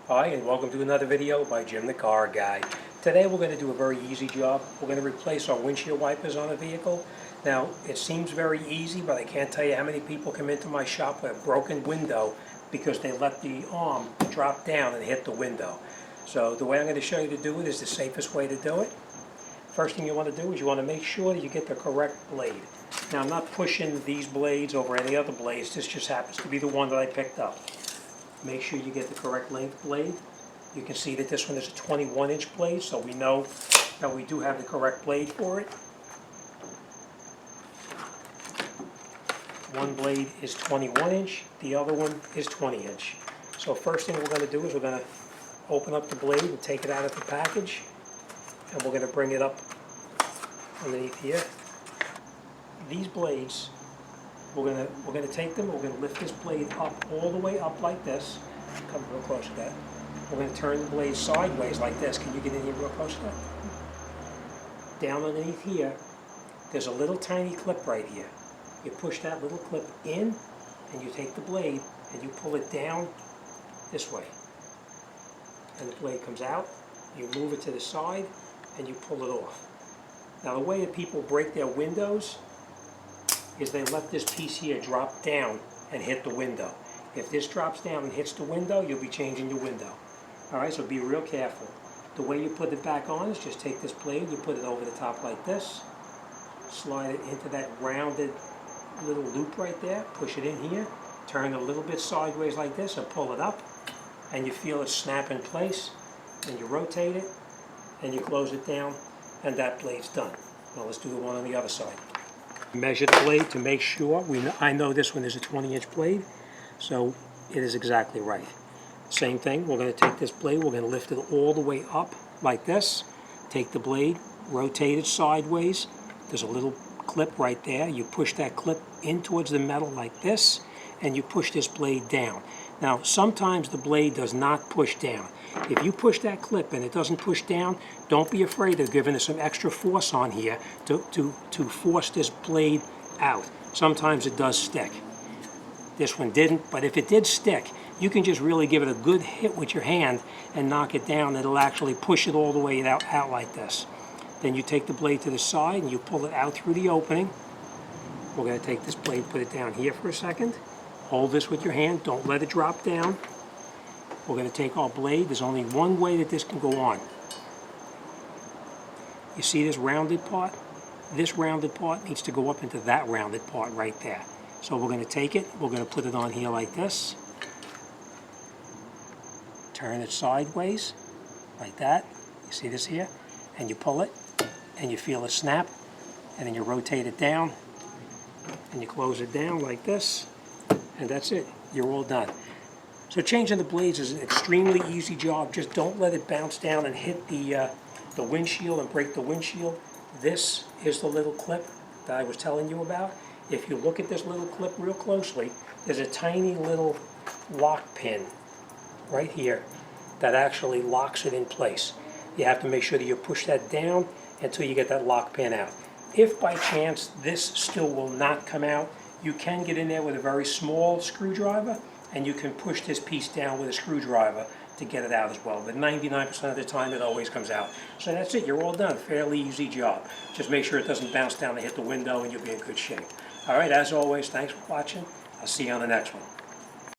Hi, and welcome to another video by Jim the Car Guy. Today we're going to do a very easy job. We're going to replace our windshield wipers on a vehicle. Now, it seems very easy, but I can't tell you how many people come into my shop with a broken window because they let the arm drop down and hit the window. So the way I'm going to show you to do it is the safest way to do it. First thing you want to do is you want to make sure that you get the correct blade. Now, I'm not pushing these blades over any other blades. This just happens to be the one that I picked up. Make sure you get the correct length blade. You can see that this one is a 21-inch blade, so we know that we do have the correct blade for it. One blade is 21-inch, the other one is 20-inch. So first thing we're going to do is we're going to open up the blade and take it out of the package, and we're going to bring it up underneath here. These blades, we're going to take them, we're going to lift this blade up all the way up like this. Come real close to that. We're going to turn the blade sideways like this. Can you get in here real close to that? Down underneath here, there's a little tiny clip right here. You push that little clip in, and you take the blade, and you pull it down this way. And the blade comes out, you move it to the side, and you pull it off. Now the way that people break their windows is they let this piece here drop down and hit the window. If this drops down and hits the window, you'll be changing your window. Alright, so be real careful. The way you put it back on is just take this blade, you put it over the top like this, slide it into that rounded little loop right there, push it in here, turn it a little bit sideways like this and pull it up, and you feel it snap in place, and you rotate it, and you close it down, and that blade's done. Now let's do the one on the other side. Measure the blade to make sure. I know this one is a 20-inch blade, so it is exactly right. Same thing, we're going to take this blade, we're going to lift it all the way up like this. Take the blade, rotate it sideways. There's a little clip right there. You push that clip in towards the metal like this, and you push this blade down. Now, sometimes the blade does not push down. If you push that clip and it doesn't push down, don't be afraid of giving it some extra force on here to force this blade out. Sometimes it does stick. This one didn't, but if it did stick, you can just really give it a good hit with your hand and knock it down. It'll actually push it all the way out like this. Then you take the blade to the side and you pull it out through the opening. We're going to take this blade, put it down here for a second. Hold this with your hand, don't let it drop down. We're going to take our blade. There's only one way that this can go on. You see this rounded part? This rounded part needs to go up into that rounded part right there. So we're going to take it, we're going to put it on here like this. Turn it sideways, like that. You see this here? And you pull it, and you feel it snap, and then you rotate it down, and you close it down like this, and that's it. You're all done. So changing the blades is an extremely easy job. Just don't let it bounce down and hit the windshield and break the windshield. This is the little clip that I was telling you about. If you look at this little clip real closely, there's a tiny little lock pin right here that actually locks it in place. You have to make sure that you push that down until you get that lock pin out. If by chance this still will not come out, you can get in there with a very small screwdriver and you can push this piece down with a screwdriver to get it out as well. But 99% of the time it always comes out. So that's it, you're all done. Fairly easy job. Just make sure it doesn't bounce down and hit the window and you'll be in good shape. Alright, as always, thanks for watching. I'll see you on the next one.